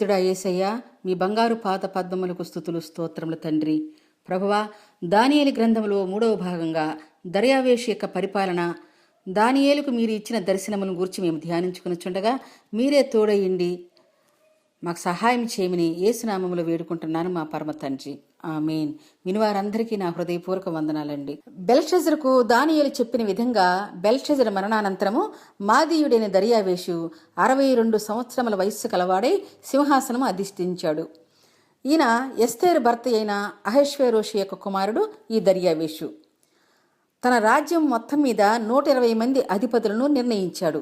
పరిశుద్ధుడా యేసయ్యా, మీ బంగారు పాద పద్మములకు స్తుతులు స్తోత్రములు తండ్రి. ప్రభువా, దానియేలు గ్రంథంలో 3వ భాగంగా దర్యావేషు యొక్క పరిపాలన, దానియేలుకు మీరు ఇచ్చిన దర్శనములను గురించి మేము ధ్యానించుకునిచుండగా మీరే తోడయిండి మాకు సహాయం చేయమని యేసునామములో వేడుకుంటున్నాను మా పరమ తండ్రి. ఆమేన్. వినివారందరికీ నా హృదయపూర్వక వందనాలండి. బెల్షజరుకు దానియేలు చెప్పిన విధంగా బెల్షజరు మరణానంతరము మాదీయుడైన దర్యావేషు 62 సంవత్సరముల వయస్సు కలవాడై సింహాసనం అధిష్ఠించాడు. ఈయన ఎస్తేరు భర్త అయిన అహష్వేరోషు యొక్క కుమారుడు ఈ దర్యావేషు. తన రాజ్యం మొత్తం మీద 120 మంది అధిపతులను నిర్ణయించాడు.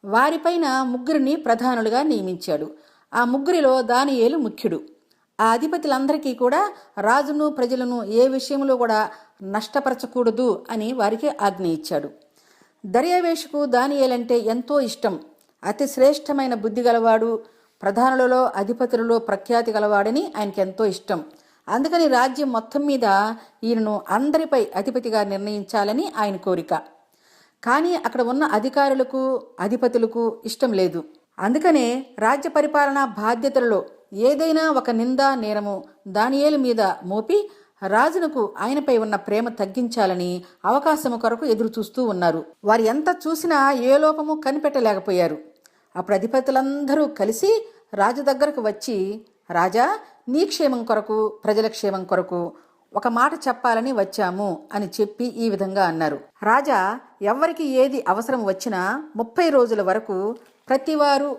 వారిపైన 3 ప్రధానులుగా నియమించాడు. ఆ 3లో దానియేలు ముఖ్యుడు. ఆ అధిపతులందరికీ కూడా రాజును ప్రజలను ఏ విషయంలో కూడా నష్టపరచకూడదు అని వారికి ఆజ్ఞ ఇచ్చాడు. దర్యావేషుకు దానియేలంటే ఎంతో ఇష్టం. అతి శ్రేష్టమైన బుద్ధి గలవాడు, ప్రధానులలో అధిపతులలో ప్రఖ్యాతి గలవాడని ఆయనకి ఎంతో ఇష్టం. అందుకని రాజ్యం మొత్తం మీద ఈయనను అందరిపై అధిపతిగా నిర్ణయించాలని ఆయన కోరిక. కానీ అక్కడ ఉన్న అధికారులకు అధిపతులకు ఇష్టం లేదు. అందుకనే రాజ్య పరిపాలన బాధ్యతలలో ఏదైనా ఒక నిందా నేరము దానియేలు మీద మోపి రాజునకు ఆయనపై ఉన్న ప్రేమ తగ్గించాలని అవకాశము కొరకు ఎదురు చూస్తూ ఉన్నారు. వారు ఎంత చూసినా ఏ లోపము కనిపెట్టలేకపోయారు. అప్పుడు అధిపతులందరూ కలిసి రాజు దగ్గరకు వచ్చి, రాజా, నీ క్షేమం కొరకు ప్రజల క్షేమం కొరకు ఒక మాట చెప్పాలని వచ్చాము అని చెప్పి ఈ విధంగా అన్నారు. రాజా, ఎవరికి ఏది అవసరం వచ్చినా 30 రోజుల వరకు ప్రతివారు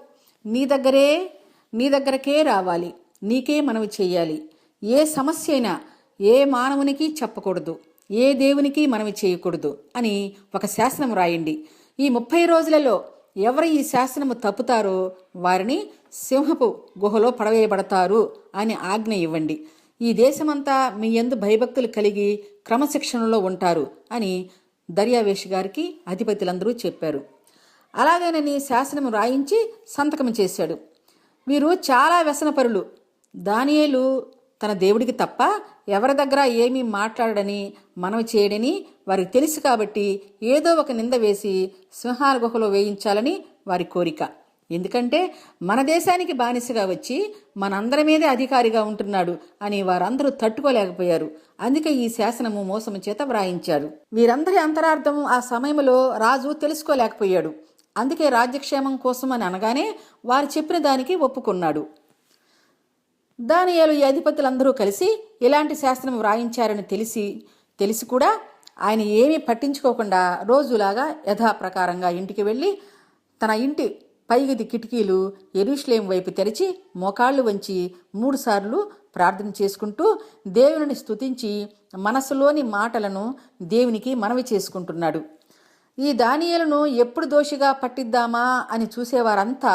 నీ దగ్గరకే రావాలి, నీకే మనవి చెయ్యాలి. ఏ సమస్య అయినా ఏ మానవునికి చెప్పకూడదు, ఏ దేవునికి మనవి చేయకూడదు అని ఒక శాసనం రాయండి. ఈ 30 రోజులలో ఎవరు ఈ శాసనము తప్పుతారో వారిని సింహపు గుహలో పడవేయబడతారు అని ఆజ్ఞ ఇవ్వండి. ఈ దేశమంతా మీ యందు భయభక్తులు కలిగి క్రమశిక్షణలో ఉంటారు అని దర్యావేషు గారికి అధిపతులందరూ చెప్పారు. అలాగేనని శాసనం రాయించి సంతకం చేశాడు. వీరు చాలా వ్యసనపరులు. దానియేలు తన దేవుడికి తప్ప ఎవరి దగ్గర ఏమీ మాట్లాడని మనవి చేయడని వారికి తెలుసు కాబట్టి ఏదో ఒక నింద వేసి సింహాల గుహలో వేయించాలని వారి కోరిక. ఎందుకంటే మన దేశానికి బానిసగా వచ్చి మనందరి మీదే అధికారిగా ఉంటున్నాడు అని వారందరూ తట్టుకోలేకపోయారు. అందుకే ఈ శాసనము మోసము చేత వ్రాయించాడు. వీరందరి అంతరార్థం ఆ సమయంలో రాజు తెలుసుకోలేకపోయాడు. అందుకే రాజ్యక్షేమం కోసం అని అనగానే వారు చెప్పిన దానికి ఒప్పుకున్నాడు. దానియేలు ఈ అధిపతులందరూ కలిసి ఇలాంటి శాసనం వ్రాయించారని తెలిసి కూడా ఆయన ఏమీ పట్టించుకోకుండా రోజులాగా యథాప్రకారంగా ఇంటికి వెళ్ళి తన ఇంటి పైగది కిటికీలు యెరూషలేము వైపు తెరిచి మోకాళ్ళు వంచి 3 సార్లు ప్రార్థన చేసుకుంటూ దేవుని స్తుతించి మనసులోని మాటలను దేవునికి మనవి చేసుకుంటున్నాడు. ఈ దానియేలును ఎప్పుడు దోషిగా పట్టిద్దామా అని చూసేవారంతా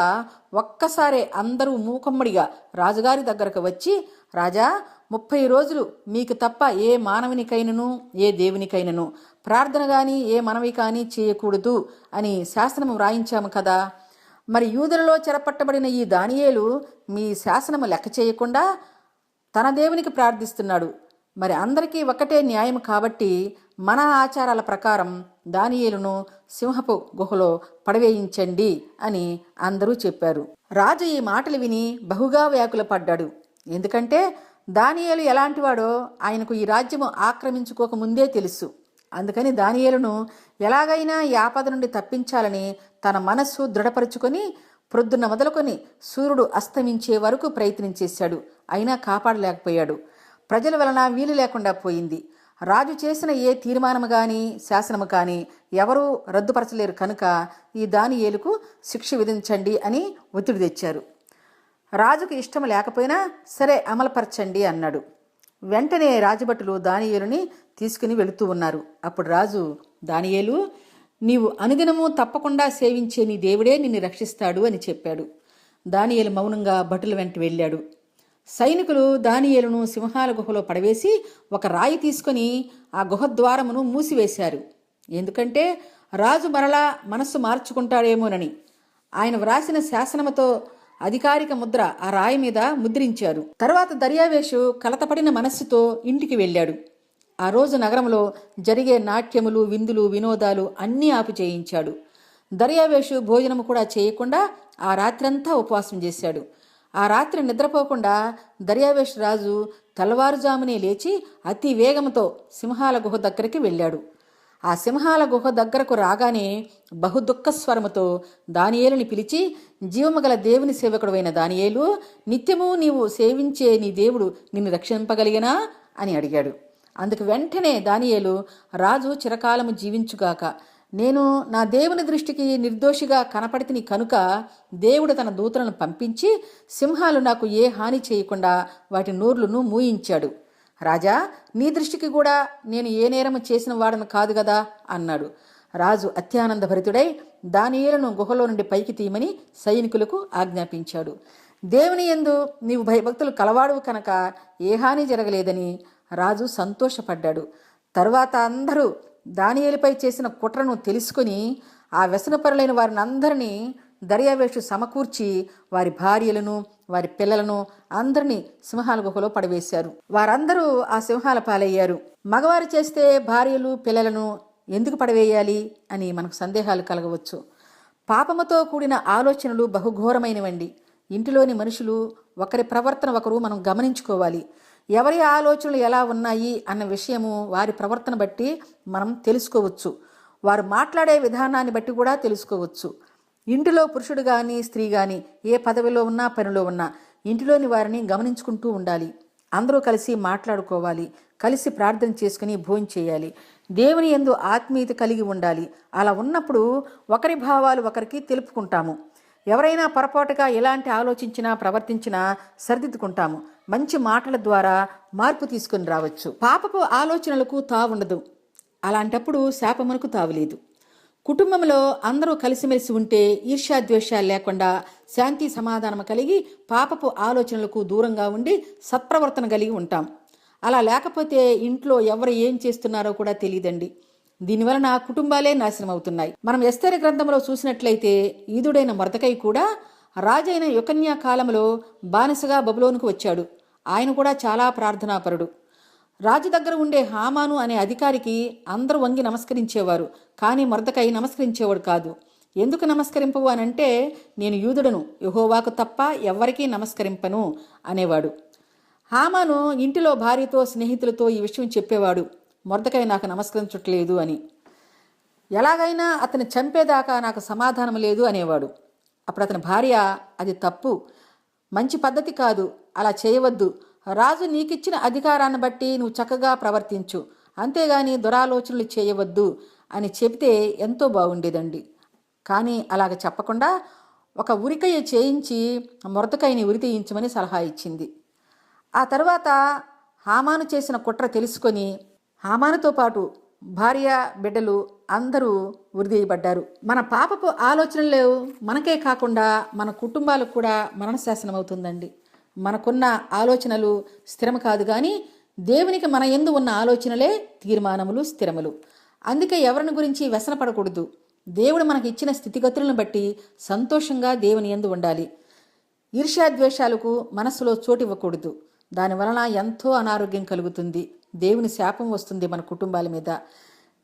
ఒక్కసారే అందరూ మూకమ్మడిగా రాజుగారి దగ్గరకు వచ్చి, రాజా, 30 రోజులు మీకు తప్ప ఏ మానవునికైనను ఏ దేవునికైనను ప్రార్థన గాని ఏ మనవి కానీ చేయకూడదు అని శాసనము వ్రాయించాము కదా. మరి యూదులలో చెరపట్టబడిన ఈ దానియేలు మీ శాసనము లెక్క చేయకుండా తన దేవునికి ప్రార్థిస్తున్నాడు. మరి అందరికీ ఒకటే న్యాయం కాబట్టి మన ఆచారాల ప్రకారం దానియేలును సింహపు గుహలో పడవేయించండి అని అందరూ చెప్పారు. రాజు ఈ మాటలు విని బహుగా వ్యాకులపడ్డాడు. ఎందుకంటే దానియేలు ఎలాంటివాడో ఆయనకు ఈ రాజ్యము ఆక్రమించుకోక ముందే తెలుసు. అందుకని దానియేలును ఎలాగైనా ఈ ఆపద నుండి తప్పించాలని తన మనస్సు దృఢపరుచుకొని ప్రొద్దున మొదలుకొని సూర్యుడు అస్తమించే వరకు ప్రయత్నం చేశాడు. అయినా కాపాడలేకపోయాడు. ప్రజల వలన వీలు లేకుండా పోయింది. రాజు చేసిన ఏ తీర్మానము కానీ శాసనము కానీ ఎవరూ రద్దుపరచలేరు కనుక ఈ దానియేలుకు శిక్ష విధించండి అని ఒత్తిడి తెచ్చారు. రాజుకు ఇష్టం లేకపోయినా సరే అమలుపరచండి అన్నాడు. వెంటనే రాజభటులు దానియేలుని తీసుకుని వెళుతూ ఉన్నారు. అప్పుడు రాజు, దానియేలు, నీవు అనుదినము తప్పకుండా సేవించే నీ దేవుడే నిన్ను రక్షిస్తాడు అని చెప్పాడు. దానియేలు మౌనంగా భటుల వెంట వెళ్ళాడు. సైనికులు దానియేలును సింహాల గుహలో పడవేసి ఒక రాయి తీసుకొని ఆ గుహ ద్వారమును మూసివేశారు. ఎందుకంటే రాజు మరలా మనస్సు మార్చుకుంటాడేమోనని. ఆయన వ్రాసిన శాసనముతో అధికారిక ముద్ర ఆ రాయి మీద ముద్రించారు. తర్వాత దర్యావేషు కలతపడిన మనస్సుతో ఇంటికి వెళ్ళాడు. ఆ రోజు నగరంలో జరిగే నాట్యములు, విందులు, వినోదాలు అన్నీ ఆపు చేయించాడు. దర్యావేషు భోజనము కూడా చేయకుండా ఆ రాత్రంతా ఉపవాసం చేశాడు. ఆ రాత్రి నిద్రపోకుండా దర్యావేషు రాజు తెల్లవారుజామునే లేచి అతి వేగంతో సింహాల గుహ దగ్గరికి వెళ్ళాడు. ఆ సింహాల గుహ దగ్గరకు రాగానే బహుదుఃఖ స్వరముతో దానియేలుని పిలిచి, జీవము గల దేవుని సేవకుడైన దానియేలు, నిత్యము నీవు సేవించే నీ దేవుడు నిన్ను రక్షింపగలిగినా అని అడిగాడు. అందుకు వెంటనే దానియేలు, రాజు చిరకాలము జీవించుగాక, నేను నా దేవుని దృష్టికి నిర్దోషిగా కనపడితిని కనుక దేవుడు తన దూతలను పంపించి సింహాలు నాకు ఏ హాని చేయకుండా వాటి నోర్లను మూయించాడు. రాజా, నీ దృష్టికి కూడా నేను ఏ నేరము చేసిన వాడను కాదు కదా అన్నాడు. రాజు అత్యానంద భరితుడై దానియేలును గుహలో నుండి పైకి తీయమని సైనికులకు ఆజ్ఞాపించాడు. దేవుని యందు నీవు భయభక్తులు కలవాడువు కనుక ఏ హాని జరగలేదని రాజు సంతోషపడ్డాడు. తరువాత అందరూ దానియేలుపై చేసిన కుట్రను తెలుసుకుని ఆ వ్యసనపరులైన వారిని అందరినీ దర్యావేషు సమకూర్చి వారి భార్యలను వారి పిల్లలను అందరినీ సింహాల గుహలో పడవేశారు. వారందరూ ఆ సింహాల పాలయ్యారు. మగవారు చేస్తే భార్యలు పిల్లలను ఎందుకు పడవేయాలి అని మనకు సందేహాలు కలగవచ్చు. పాపముతో కూడిన ఆలోచనలు బహుఘోరమైనవండి. ఇంటిలోని మనుషులు ఒకరి ప్రవర్తన ఒకరు మనం గమనించుకోవాలి. ఎవరి ఆలోచనలు ఎలా ఉన్నాయి అన్న విషయము వారి ప్రవర్తన బట్టి మనం తెలుసుకోవచ్చు. వారు మాట్లాడే విధానాన్ని బట్టి కూడా తెలుసుకోవచ్చు. ఇంటిలో పురుషుడు కానీ స్త్రీ కానీ ఏ పదవిలో ఉన్నా పనిలో ఉన్నా ఇంటిలోని వారిని గమనించుకుంటూ ఉండాలి. అందరూ కలిసి మాట్లాడుకోవాలి, కలిసి ప్రార్థన చేసుకుని భోజనం చేయాలి, దేవుని యందు ఆత్మీయత కలిగి ఉండాలి. అలా ఉన్నప్పుడు ఒకరి భావాలు ఒకరికి తెలుపుకుంటాము. ఎవరైనా పొరపాటుగా ఎలాంటి ఆలోచించినా ప్రవర్తించినా సరిదిద్దుకుంటాము. మంచి మాటల ద్వారా మార్పు తీసుకుని రావచ్చు. పాపపు ఆలోచనలకు తావుండదు. అలాంటప్పుడు శాపమునకు తావులేదు. కుటుంబంలో అందరూ కలిసిమెలిసి ఉంటే ఈర్ష్యాద్వేషాలు లేకుండా శాంతి సమాధానం కలిగి పాపపు ఆలోచనలకు దూరంగా ఉండి సత్ప్రవర్తన కలిగి ఉంటాం. అలా లేకపోతే ఇంట్లో ఎవరు ఏం చేస్తున్నారో కూడా తెలియదండి. దీనివలన కుటుంబాలే నాశనం అవుతున్నాయి. మనం ఎస్తేరు గ్రంథంలో చూసినట్లయితే ఈదుడైన మొర్దెకై కూడా రాజైన యొకన్యా కాలంలో బానిసగా బబులోనుకు వచ్చాడు. ఆయన కూడా చాలా ప్రార్థనాపరుడు. రాజు దగ్గర ఉండే హామాను అనే అధికారికి అందరూ వంగి నమస్కరించేవారు. కానీ మొర్దెకై నమస్కరించేవాడు కాదు. ఎందుకు నమస్కరింపవు అనంటే, నేను యూదుడను, యెహోవాకు తప్ప ఎవ్వరికీ నమస్కరింపను అనేవాడు. హామాను ఇంటిలో భార్యతో స్నేహితులతో ఈ విషయం చెప్పేవాడు, మొర్దెకై నాకు నమస్కరించట్లేదు అని. ఎలాగైనా అతను చంపేదాకా నాకు సమాధానం లేదు అనేవాడు. అప్పుడు అతని భార్య, అది తప్పు, మంచి పద్ధతి కాదు, అలా చేయవద్దు. రాజు నీకిచ్చిన అధికారాన్ని బట్టి నువ్వు చక్కగా ప్రవర్తించు, అంతేగాని దురాలోచనలు చేయవద్దు అని చెబితే ఎంతో బాగుండేదండి. కానీ అలాగ చెప్పకుండా ఒక ఉరికయ్య చేయించి మొర్దెకైని ఉరి తీయించమని సలహా ఇచ్చింది. ఆ తర్వాత హామాను చేసిన కుట్ర తెలుసుకొని హామానుతో పాటు భార్య బిడ్డలు అందరూ ఉరిదీయబడ్డారు. మన పాపపు ఆలోచనలు మనకే కాకుండా మన కుటుంబాలకు కూడా మరణశాసనం అవుతుందండి. మనకున్న ఆలోచనలు స్థిరము కాదు, కానీ దేవునికి మన యందు ఉన్న ఆలోచనలే తీర్మానములు, స్థిరములు. అందుకే ఎవరిని గురించి వ్యసనపడకూడదు. దేవుడు మనకి ఇచ్చిన స్థితిగతులను బట్టి సంతోషంగా దేవుని యందు ఉండాలి. ఈర్ష్యాద్వేషాలకు మనసులో చోటు ఇవ్వకూడదు. దానివలన ఎంతో అనారోగ్యం కలుగుతుంది, దేవుని శాపం వస్తుంది మన కుటుంబాల మీద.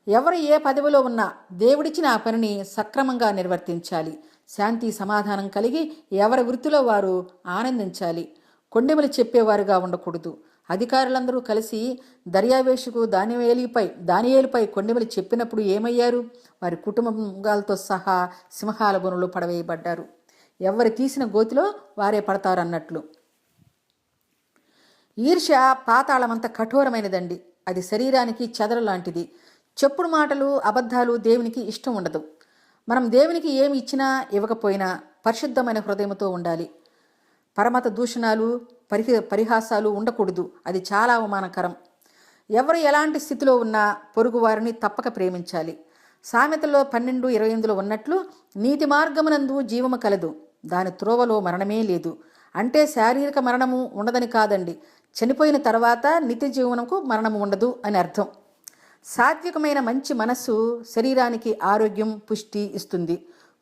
ఎవరు ఏ పదవిలో ఉన్నా దేవుడిచ్చిన ఆ పనిని సక్రమంగా నిర్వర్తించాలి. శాంతి సమాధానం కలిగి ఎవరి వృత్తిలో వారు ఆనందించాలి. కొండెములు చెప్పేవారుగా ఉండకూడదు. అధికారులందరూ కలిసి దర్యావేషుకు దానియేలుపై కొండెములు చెప్పినప్పుడు ఏమయ్యారు? వారి కుటుంబాలతో సహా సింహాల బొనులో పడవేయబడ్డారు. ఎవరు తీసిన గోతిలో వారే పడతారన్నట్లు. ఈర్ష్య పాతాళమంత కఠోరమైనదండి. అది శరీరానికి చెదలు లాంటిది. చెప్పుడు మాటలు, అబద్ధాలు దేవునికి ఇష్టం ఉండదు. మనం దేవునికి ఏమి ఇచ్చినా ఇవ్వకపోయినా పరిశుద్ధమైన హృదయంతో ఉండాలి. పరమత దూషణాలు, పరిహాసాలు ఉండకూడదు. అది చాలా అవమానకరం. ఎవరు ఎలాంటి స్థితిలో ఉన్నా పొరుగు వారిని తప్పక ప్రేమించాలి. సామెతల్లో 12:28 ఉన్నట్లు, నీతి మార్గమునందు జీవము కలదు, దాని త్రోవలో మరణమే లేదు. అంటే శారీరక మరణము ఉండదని కాదండి, చనిపోయిన తర్వాత నిత్య జీవనకు మరణము ఉండదు అని అర్థం. సాత్వికమైన మంచి మనస్సు శరీరానికి ఆరోగ్యం, పుష్టి ఇస్తుంది.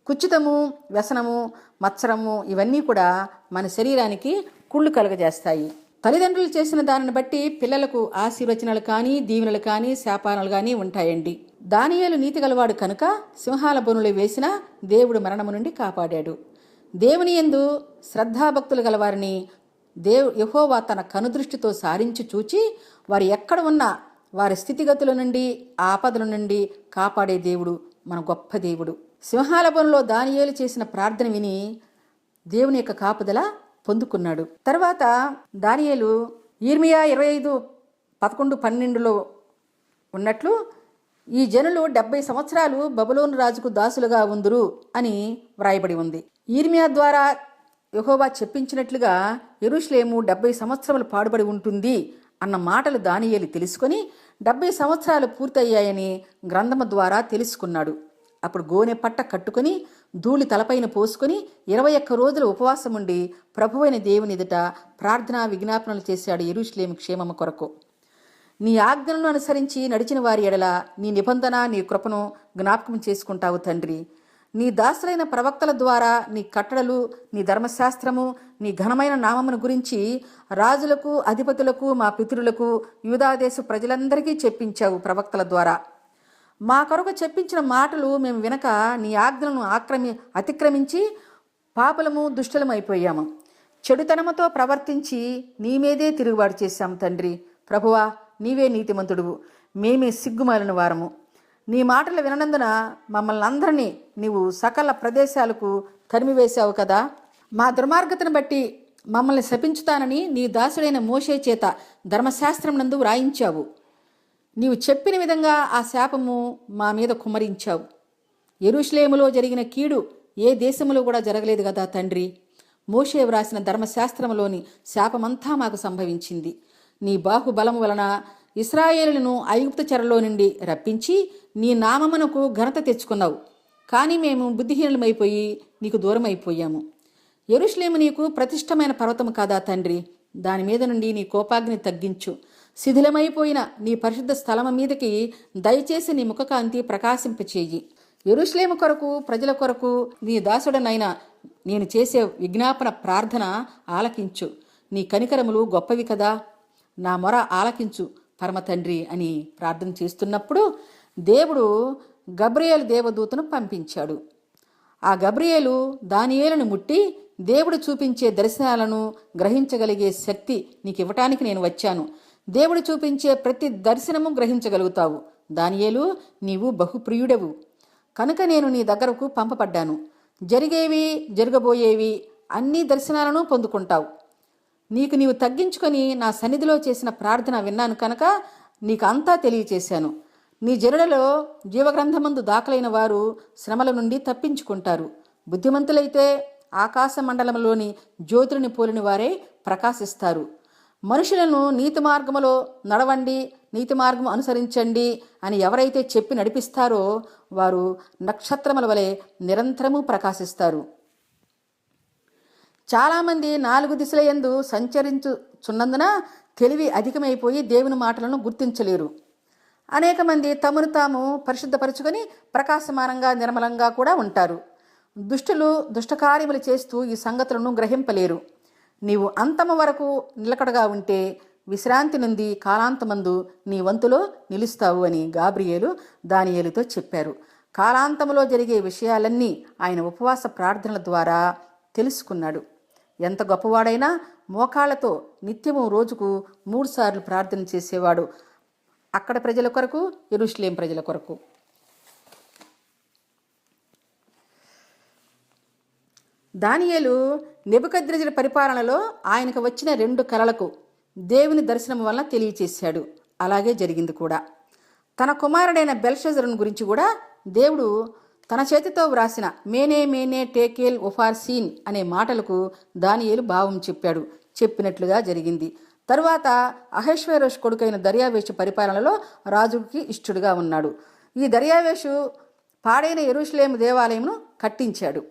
కుచితము, వ్యసనము, మత్సరము ఇవన్నీ కూడా మన శరీరానికి కుళ్ళు కలుగజేస్తాయి. తల్లిదండ్రులు చేసిన దానిని బట్టి పిల్లలకు ఆశీర్వచనాలు కానీ, దీవెనలు కానీ, శాపానాలు కానీ ఉంటాయండి. దానియేలు నీతి గలవాడు కనుక సింహాల బొనులు వేసినా దేవుడు మరణము నుండి కాపాడాడు. దేవుని యందు శ్రద్ధాభక్తులు గలవారిని యెహోవా తన కనుదృష్టితో సారించి చూచి వారు ఎక్కడ ఉన్నా వారి స్థితిగతుల నుండి ఆపదల నుండి కాపాడే దేవుడు మన గొప్ప దేవుడు. సింహాల బోనులో దానియేలు చేసిన ప్రార్థన విని దేవుని యొక్క కాపుదల పొందుకున్నాడు. తర్వాత దానియేలు యిర్మీయా 25:11-12 ఉన్నట్లు ఈ జనులు 70 సంవత్సరాలు బబులోను రాజుకు దాసులుగా ఉందురు అని వ్రాయబడి ఉంది. యిర్మీయా ద్వారా యెహోవా చెప్పించినట్లుగా యెరూషలేము 70 సంవత్సరములు పాడుబడి ఉంటుంది అన్న మాటలు దానియేలు తెలుసుకొని 70 సంవత్సరాలు పూర్తయ్యాయని గ్రంథము ద్వారా తెలుసుకున్నాడు. అప్పుడు గోనె పట్ట కట్టుకుని ధూళి తలపైన పోసుకొని 21 రోజులు ఉపవాసం ఉండి ప్రభువైన దేవుని ఎదుట ప్రార్థనా విజ్ఞాపనలు చేశాడు యెరూషలేము క్షేమము కొరకు. నీ ఆజ్ఞలను అనుసరించి నడిచిన వారి ఎడల నీ నిబంధన నీ కృపను జ్ఞాపకం చేసుకుంటావు తండ్రి. నీ దాసులైన ప్రవక్తల ద్వారా నీ కట్టడలు నీ ధర్మశాస్త్రము నీ ఘనమైన నామమును గురించి రాజులకు అధిపతులకు మా పితరులకు యూదాదేశ ప్రజలందరికీ చెప్పించావు. ప్రవక్తల ద్వారా మా కొరకు చెప్పించిన మాటలు మేము వినక నీ ఆజ్ఞలను అతిక్రమించి పాపలము దుష్టలమైపోయాము. చెడుతనముతో ప్రవర్తించి నీ మీదే తిరుగుబాటు చేశాం తండ్రి. ప్రభువా, నీవే నీతిమంతుడువు, మేమే సిగ్గుమాలిన వారము. నీ మాటలు వినందున మమ్మల్ని అందరినీ నీవు సకల ప్రదేశాలకు తరిమివేశావు కదా. మా దుర్మార్గతను బట్టి మమ్మల్ని శపించుతానని నీ దాసుడైన మోషే చేత ధర్మశాస్త్రం నందు వ్రాయించావు. నీవు చెప్పిన విధంగా ఆ శాపము మా మీద కుమ్మరించావు. యెరూషలేములో జరిగిన కీడు ఏ దేశములో కూడా జరగలేదు కదా తండ్రి. మోషే వ్రాసిన ధర్మశాస్త్రములోని శాపమంతా మాకు సంభవించింది. నీ బాహుబలము వలన ఇశ్రాయేలును ఐగుప్తు చెరలో నుండి రప్పించి నీ నామమునకు ఘనత తెచ్చుకున్నావు. కానీ మేము బుద్ధిహీనులమైపోయి నీకు దూరం అయిపోయాము. యెరూషలేము నీకు ప్రతిష్టమైన పర్వతము కాదా తండ్రి. దాని మీద నుండి నీ కోపాగ్ని తగ్గించు. శిథిలమైపోయిన నీ పరిశుద్ధ స్థలము మీదకి దయచేసి నీ ముఖకాంతి ప్రకాశింపచేయి. యెరూషలేము కొరకు ప్రజల కొరకు నీ దాసుడనైనా నేను చేసే విజ్ఞాపన ప్రార్థన ఆలకించు. నీ కనికరములు గొప్పవి కదా. నా మొర ఆలకించు పరమ తండ్రి అని ప్రార్థన చేస్తున్నప్పుడు దేవుడు గబ్రియేలు దేవదూతను పంపించాడు. ఆ గబ్రియేలు దానియేలును ముట్టి దేవుడు చూపించే దర్శనాలను గ్రహించగలిగే శక్తి నీకు ఇవ్వటానికి నేను వచ్చాను. దేవుడు చూపించే ప్రతి దర్శనము గ్రహించగలుగుతావు. దానియేలు, నీవు బహుప్రియుడవు కనుక నేను నీ దగ్గరకు పంపబడ్డాను. జరిగేవి జరగబోయేవి అన్ని దర్శనాలను పొందుకుంటావు. నీవు తగ్గించుకొని నా సన్నిధిలో చేసిన ప్రార్థన విన్నాను కనుక నీకు అంతా తెలియచేశాను. నీ జనులలో జీవగ్రంథమందు దాఖలైన వారు శ్రమల నుండి తప్పించుకుంటారు. బుద్ధిమంతులైతే ఆకాశ మండలంలోని జ్యోతులని పోలిన వారే ప్రకాశిస్తారు. మనుషులను నీతి మార్గములో నడవండి, నీతి మార్గము అనుసరించండి అని ఎవరైతే చెప్పి నడిపిస్తారో వారు నక్షత్రముల వలె నిరంతరము ప్రకాశిస్తారు. చాలామంది 4 దిశల యందు సంచరించుచున్నందున తెలివి అధికమైపోయి దేవుని మాటలను గుర్తించలేరు. అనేక మంది తమను తాము పరిశుద్ధపరచుకొని ప్రకాశమానంగా నిర్మలంగా కూడా ఉంటారు. దుష్టులు దుష్టకార్యములు చేస్తూ ఈ సంగతులను గ్రహింపలేరు. నీవు అంతము వరకు నిలకడగా ఉంటే విశ్రాంతి నుండి కాలాంతమందు నీ వంతులో నిలుస్తావు అని గాబ్రియేలు దానియేలుతో చెప్పారు. కాలాంతములో జరిగే విషయాలన్నీ ఆయన ఉపవాస ప్రార్థనల ద్వారా తెలుసుకున్నాడు. ఎంత గొప్పవాడైనా మోకాళ్లతో నిత్యము రోజుకు 3 సార్లు ప్రార్థన చేసేవాడు. అక్కడ ప్రజల కొరకు, యెరూషలేం ప్రజల కొరకు. దానియేలు నెబుకద్రెజరు పరిపాలనలో ఆయనకు వచ్చిన 2 కలలకు దేవుని దర్శనం వలన తెలియచేశాడు. అలాగే జరిగింది కూడా. తన కుమారుడైన బెల్షజరుని గురించి కూడా దేవుడు తన చేతితో వ్రాసిన మేనే మేనే టేకేల్ ఒఫార్సీన్ అనే మాటలకు దానియేలు భావం చెప్పినట్లుగా జరిగింది. తరువాత అహష్వేరోషు కొడుకైన దర్యావేషు పరిపాలనలో రాజుకి ఇష్టుడుగా ఉన్నాడు. ఈ దర్యావేషు పాడైన యెరూషలేము దేవాలయమును కట్టించాడు.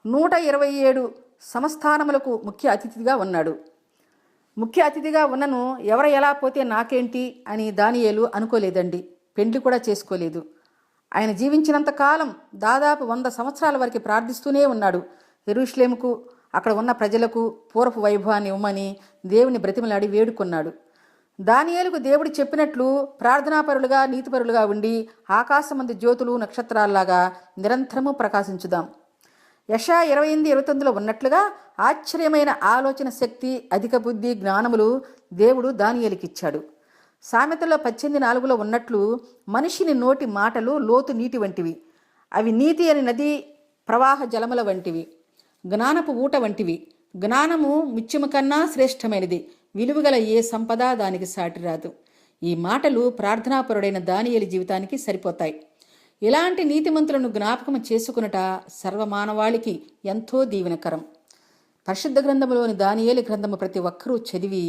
127 సంస్థానములకు ముఖ్య అతిథిగా ఉన్నాడు. ముఖ్య అతిథిగా ఉన్నను ఎవరు ఎలా పోతే నాకేంటి అని దానియేలు అనుకోలేదండి. పెండ్లి కూడా చేసుకోలేదు. ఆయన జీవించినంత కాలం దాదాపు 100 సంవత్సరాల వరకు ప్రార్థిస్తూనే ఉన్నాడు. యెరూషలేముకు అక్కడ ఉన్న ప్రజలకు పూర్వపు వైభవాన్ని ఇవ్వమని దేవుని బ్రతిమలాడి వేడుకొన్నాడు. దానియేలుకు దేవుడు చెప్పినట్లు ప్రార్థనాపరులుగా నీతిపరులుగా ఉండి ఆకాశమంది జ్యోతులు నక్షత్రాల్లాగా నిరంతరము ప్రకాశించుదాం. యెషయా 28:29 ఉన్నట్లుగా ఆశ్చర్యమైన ఆలోచన శక్తి, అధిక బుద్ధి, జ్ఞానములు దేవుడు దానియేలుకిచ్చాడు. సామెతలో 18:4 ఉన్నట్లు మనిషిని నోటి మాటలు లోతు నీటి వంటివి. అవి నీతి అని నది ప్రవాహ జలముల వంటివి, జ్ఞానపు ఊట వంటివి. జ్ఞానము ముత్యము కన్నా శ్రేష్టమైనది, విలువగల ఏ సంపద దానికి సాటిరాదు. ఈ మాటలు ప్రార్థనాపరుడైన దానియేలు జీవితానికి సరిపోతాయి. ఇలాంటి నీతిమంతులను జ్ఞాపకం చేసుకునట సర్వమానవాళికి ఎంతో దీవెనకరం. పరిశుద్ధ గ్రంథములోని దానియేలు గ్రంథము ప్రతి ఒక్కరూ చదివి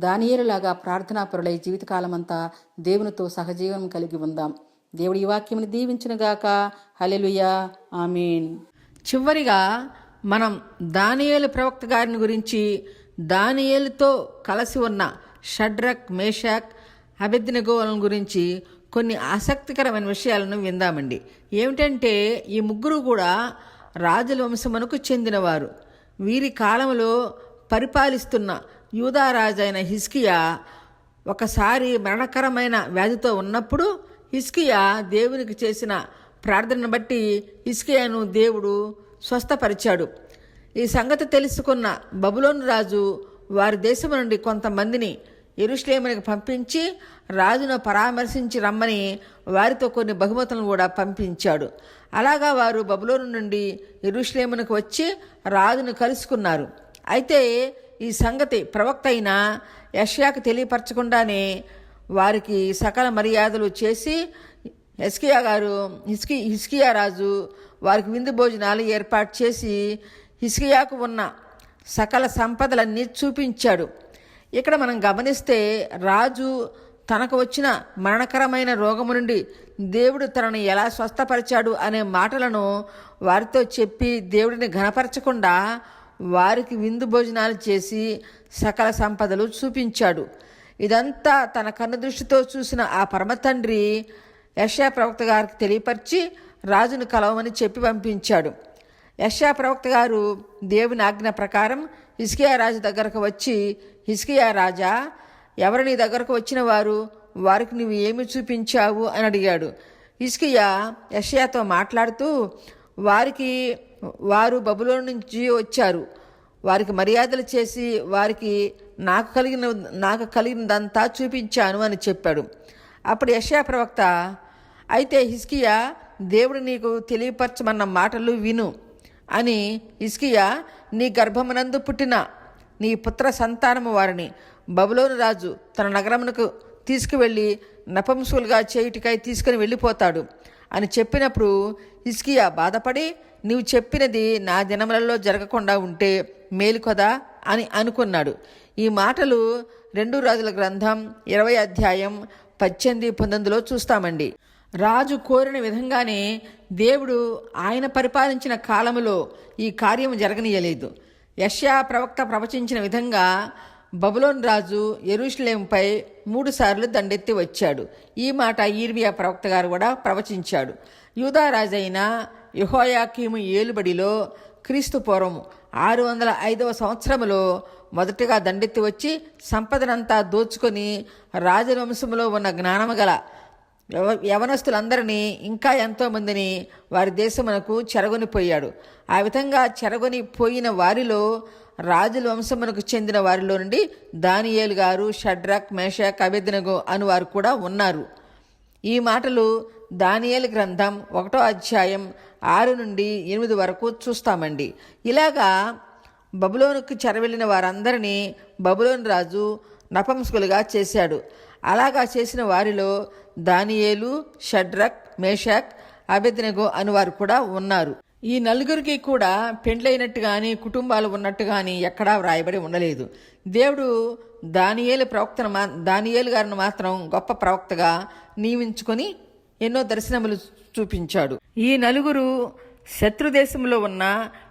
దానియేలులాగా ప్రార్థనాపరులై జీవితకాలమంతా దేవునితో సహజీవనం కలిగి ఉందాం. దేవుడి ఈ వాక్యమును దీవించునుగాక. హల్లెలూయా, ఆమేన్. చివరిగా మనం దానియేలు ప్రవక్త గారిని గురించి, దానియేలుతో కలిసి ఉన్న షడ్రక్, మేషాక్, అబేద్నెగోల గురించి కొన్ని ఆసక్తికరమైన విషయాలను విందామండి. ఏమిటంటే ఈ ముగ్గురు కూడా రాజుల వంశమునకు చెందినవారు. వీరి కాలంలో పరిపాలిస్తున్న యూదారాజు అయిన హిజ్కియా ఒకసారి మరణకరమైన వ్యాధితో ఉన్నప్పుడు హిజ్కియా దేవునికి చేసిన ప్రార్థనను బట్టి హిజ్కియాను దేవుడు స్వస్థపరిచాడు. ఈ సంగతి తెలుసుకున్న బబులోను రాజు వారి దేశం నుండి కొంతమందిని యెరూషలేమునికి పంపించి రాజును పరామర్శించి రమ్మని వారితో కొన్ని బహుమతులను కూడా పంపించాడు. అలాగా వారు బబులోను నుండి యెరూషలేమునికి వచ్చి రాజును కలుసుకున్నారు. అయితే ఈ సంగతి ప్రవక్త అయిన యెషయాకు తెలియపరచకుండానే వారికి సకల మర్యాదలు చేసి హిజ్కియా రాజు వారికి విందు భోజనాలు ఏర్పాటు చేసి హిజ్కియాకు ఉన్న సకల సంపదలన్నీ చూపించాడు. ఇక్కడ మనం గమనిస్తే రాజు తనకు వచ్చిన మరణకరమైన రోగము నుండి దేవుడు తనను ఎలా స్వస్థపరిచాడు అనే మాటలను వారితో చెప్పి దేవుడిని ఘనపరచకుండా వారికి విందు భోజనాలు చేసి సకల సంపదలు చూపించాడు. ఇదంతా తన కన్ను దృష్టితో చూసిన ఆ పరమతండ్రి యెషయా ప్రవక్త గారికి తెలియపరిచి రాజును కలవమని చెప్పి పంపించాడు. యెషయా ప్రవక్త గారు దేవుని ఆజ్ఞ ప్రకారం హిజ్కియా రాజు దగ్గరకు వచ్చి, హిజ్కియా రాజా, ఎవరు నీ దగ్గరకు వచ్చిన వారికి నువ్వు ఏమి చూపించావు అని అడిగాడు. హిజ్కియా యెషయాతో మాట్లాడుతూ, వారు బబులోను నుంచి వచ్చారు, వారికి మర్యాదలు చేసి వారికి నాకు కలిగినదంతా చూపించాను అని చెప్పాడు. అప్పుడు యెషయా ప్రవక్త, అయితే హిజ్కియా, దేవుడు నీకు తెలియపరచమన్న మాటలు విను అని హిజ్కియా, నీ గర్భమునందు పుట్టిన నీ పుత్ర సంతానము వారిని బబులోను రాజు తన నగరమునకు తీసుకువెళ్ళి నపుంసకులుగా చేయుటికై తీసుకుని వెళ్ళిపోతాడు అని చెప్పినప్పుడు హిజ్కియా బాధపడి, నీవు చెప్పినది నా దినములలో జరగకుండా ఉంటే మేలు కదా అని అనుకున్నాడు. ఈ మాటలు 2 రాజుల గ్రంథం 20 అధ్యాయం 18-19 చూస్తామండి. రాజు కోరిన విధంగానే దేవుడు ఆయన పరిపాలించిన కాలములో ఈ కార్యము జరగనీయలేదు. యెషయా ప్రవక్త ప్రవచించిన విధంగా బబులోను రాజు యెరూషలేముపై 3 సార్లు దండెత్తి వచ్చాడు. ఈ మాట యిర్మీయా ప్రవక్త గారు కూడా ప్రవచించాడు. యూదా రాజైన యెహోయాకీము ఏలుబడిలో క్రీస్తు పూర్వం 605వ సంవత్సరములో మొదటిగా దండెత్తి వచ్చి సంపదనంతా దోచుకొని రాజవంశంలో ఉన్న జ్ఞానము గల యవనస్తులందరినీ ఇంకా ఎంతోమందిని వారి దేశమునకు చెరగొనిపోయాడు. ఆ విధంగా చెరగొనిపోయిన వారిలో రాజుల వంశమునకు చెందిన వారిలో నుండి దానియేలు గారు, షడ్రక్, మేషాక్, అబేద్నెగో అను వారు కూడా ఉన్నారు. ఈ మాటలు దానియేలు గ్రంథం 1వ అధ్యాయం 6-8 వరకు చూస్తామండి. ఇలాగా బబులోనుకు చెరవెళ్ళిన వారందరినీ బబులోను రాజు నపుంసకులుగా చేశాడు. అలాగా చేసిన వారిలో దానియేలు, షడ్రక్, మేషాక్, అబేద్నెగో అనువారు కూడా ఉన్నారు. ఈ నలుగురికి కూడా పెండ్లైనట్టు కానీ కుటుంబాలు ఉన్నట్టు కానీ ఎక్కడా వ్రాయబడి ఉండలేదు. దేవుడు దానియేలు గారిని మాత్రం గొప్ప ప్రవక్తగా నియమించుకొని ఎన్నో దర్శనములు చూపించాడు. ఈ నలుగురు శత్రుదేశంలో ఉన్న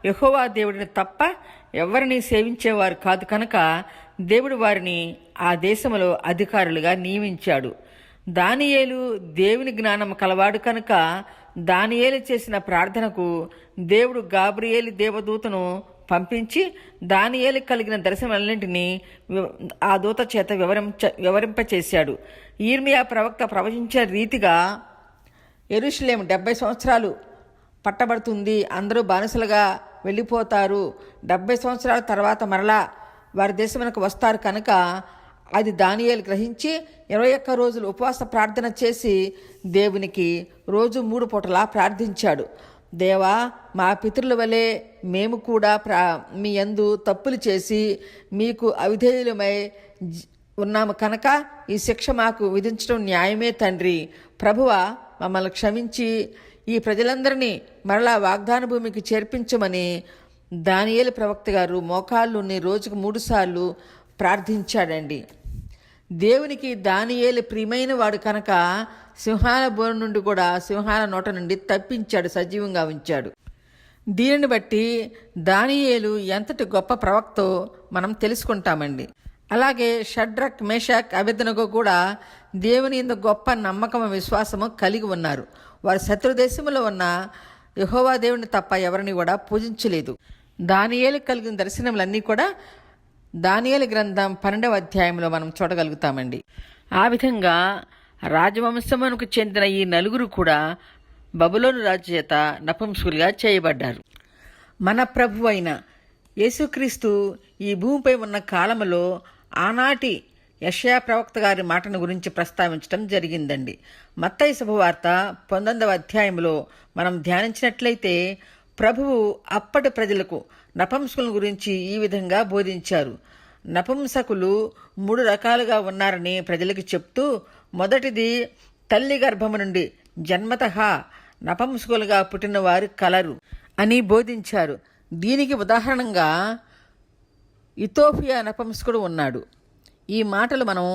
యెహోవా దేవుడిని తప్ప ఎవరిని సేవించేవారు కాదు కనుక దేవుడు వారిని ఆ దేశంలో అధికారులుగా నియమించాడు. దానియేలు దేవుని జ్ఞానం కలవాడు కనుక దానియేలు చేసిన ప్రార్థనకు దేవుడు గాబ్రియేలు దేవదూతను పంపించి దానియేలు కలిగిన దర్శనములన్నింటినీ ఆ దూత చేత వివరింపచేశాడు. యిర్మీయా ప్రవక్త ప్రవచించిన రీతిగా యెరూషలేము 70 సంవత్సరాలు పట్టబడుతుంది, అందరూ బానిసలుగా వెళ్ళిపోతారు. 70 సంవత్సరాల తర్వాత మరలా వారి దేశమునకు వస్తారు కనుక అది దానియేలు గ్రహించి 21 రోజులు ఉపవాస ప్రార్థన చేసి దేవునికి రోజు 3 పూటలా ప్రార్థించాడు. దేవా, మా పితరుల వలె మేము కూడా మీ యందు తప్పులు చేసి మీకు అవిధేయులమై ఉన్నాము కనుక ఈ శిక్ష మాకు విధించడం న్యాయమే తండ్రి. ప్రభువా, మమ్మల్ని క్షమించి ఈ ప్రజలందరినీ మరలా వాగ్దాన భూమికి చేర్పించమని దానియేలు ప్రవక్త గారు మోకాళ్ళుని రోజుకు 3 సార్లు ప్రార్థించాడండి. దేవునికి దానియేలు ప్రియమైన వాడు కనుక సింహాల బోను నుండి కూడా సింహాల నోట నుండి తప్పించాడు, సజీవంగా ఉంచాడు. దీనిని బట్టి దానియేలు ఎంతటి గొప్ప ప్రవక్తో మనం తెలుసుకుంటామండి. అలాగే షడ్రక్, మేషక్, అబేద్నెగో కూడా దేవుని యందు గొప్ప నమ్మకం, విశ్వాసము కలిగి ఉన్నారు. వారి శత్రు దేశంలో ఉన్న యెహోవా దేవుని తప్ప ఎవరిని కూడా పూజించలేదు. దానియేలు కలిగిన దర్శనములన్నీ కూడా దానియేలు గ్రంథం 12వ అధ్యాయంలో మనం చూడగలుగుతామండి. ఆ విధంగా రాజవంశమునకు చెందిన ఈ నలుగురు కూడా బబులోను రాజు చేత నపుంసకులుగా చేయబడ్డారు. మన ప్రభు అయిన యేసుక్రీస్తు ఈ భూమిపై ఉన్న కాలములో ఆనాటి యెషయా ప్రవక్త గారి మాటను గురించి ప్రస్తావించడం జరిగిందండి. మత్తయి శుభవార్త 19వ అధ్యాయంలో మనం ధ్యానించినట్లయితే ప్రభువు అప్పటి ప్రజలకు నపుంసకుల గురించి ఈ విధంగా బోధించారు. నపుంసకులు 3 రకాలుగా ఉన్నారని ప్రజలకు చెప్తూ, మొదటిది తల్లి గర్భము నుండి జన్మతః నపుంసకులుగా పుట్టిన వారు కలరు అని బోధించారు. దీనికి ఉదాహరణగా ఇథోపియా నపుంసకుడు ఉన్నాడు. ఈ మాటలు మనం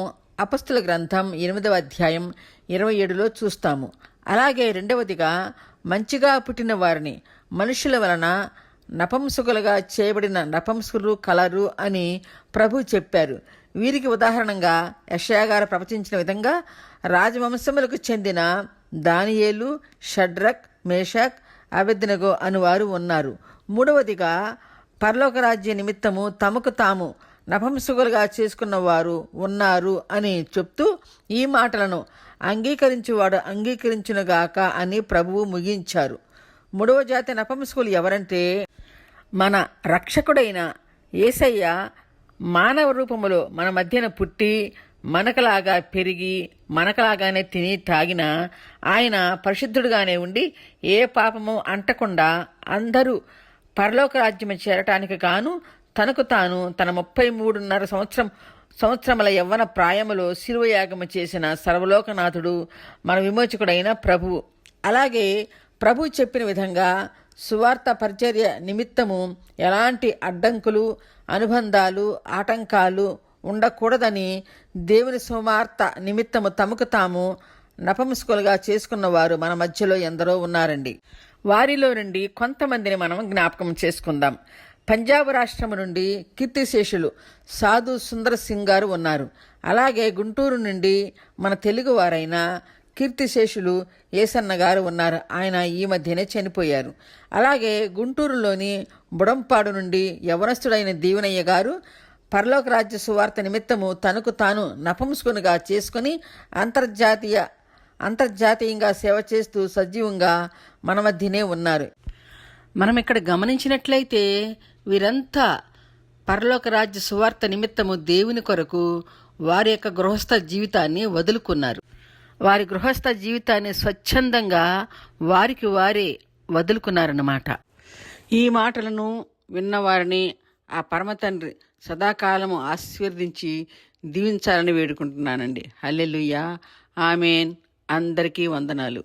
అపొస్తలుల గ్రంథం 8వ అధ్యాయం 27లో చూస్తాము. అలాగే రెండవదిగా మంచిగా పుట్టిన వారిని మనుషుల వలన నపుంసకులుగా చేయబడిన నపుంసకులు కలరు అని ప్రభు చెప్పారు. వీరికి ఉదాహరణగా యెషయా గారు ప్రవచించిన విధంగా రాజవంశములకు చెందిన దానియేలు, షడ్రక్, మేషక్, అబేద్నెగో అనువారు ఉన్నారు. మూడవదిగా పరలోక రాజ్య నిమిత్తము తమకు తాము నపుంసకులుగా చేసుకున్న వారు ఉన్నారు అని చెప్తూ ఈ మాటలను అంగీకరించువాడు అంగీకరించునుగాక అని ప్రభువు ముగించారు. 3వ జాతి నపుంసకులు ఎవరంటే, మన రక్షకుడైన యేసయ్య మానవ రూపములో మన మధ్యన పుట్టి మనకలాగా పెరిగి మనకలాగానే తిని తాగిన ఆయన పరిశుద్ధుడుగానే ఉండి ఏ పాపము అంటకుండా అందరూ పరలోక రాజ్యము చేరటానికి గాను తనకు తాను తన 33.5 సంవత్సరముల యవ్వన ప్రాయములో శిలువ యాగము చేసిన సర్వలోకనాథుడు, మన విమోచకుడైన ప్రభువు. అలాగే ప్రభు చెప్పిన విధంగా సువార్త పరిచర్య నిమిత్తము ఎలాంటి అడ్డంకులు, అనుబంధాలు, ఆటంకాలు ఉండకూడదని దేవుని సువార్త నిమిత్తము తమకు తాము నపుంసకులుగా చేసుకున్న వారు మన మధ్యలో ఎందరో ఉన్నారండి. వారిలో నుండి కొంతమందిని మనం జ్ఞాపకం చేసుకుందాం. పంజాబ్ రాష్ట్రము నుండి కీర్తిశేషులు సాధు సుందర్ సింగ్ గారు ఉన్నారు. అలాగే గుంటూరు నుండి మన తెలుగు వారైన కీర్తిశేషులు ఏసన్న గారు ఉన్నారు. ఆయన ఈ మధ్యనే చనిపోయారు. అలాగే గుంటూరులోని బుడంపాడు నుండి యవనస్తుడైన దీవెనయ్య గారు పరలోక రాజ్య సువార్త నిమిత్తము తనకు తాను నపుంసకునిగా చేసుకుని అంతర్జాతీయంగా సేవ చేస్తూ సజీవంగా మన మధ్యనే ఉన్నారు. మనం ఇక్కడ గమనించినట్లయితే వీరంతా పరలోక రాజ్య సువార్త నిమిత్తము దేవుని కొరకు వారి యొక్క గృహస్థ జీవితాన్ని వదులుకున్నారు. వారి గృహస్థ జీవితాన్ని స్వచ్ఛందంగా వారికి వారే వదులుకున్నారన్నమాట. ఈ మాటలను విన్నవారిని ఆ పరమతండ్రి సదాకాలము ఆశీర్వదించి దీవించాలని వేడుకుంటున్నానండి. హల్లెలూయా, ఆమేన్. అందరికీ వందనాలు.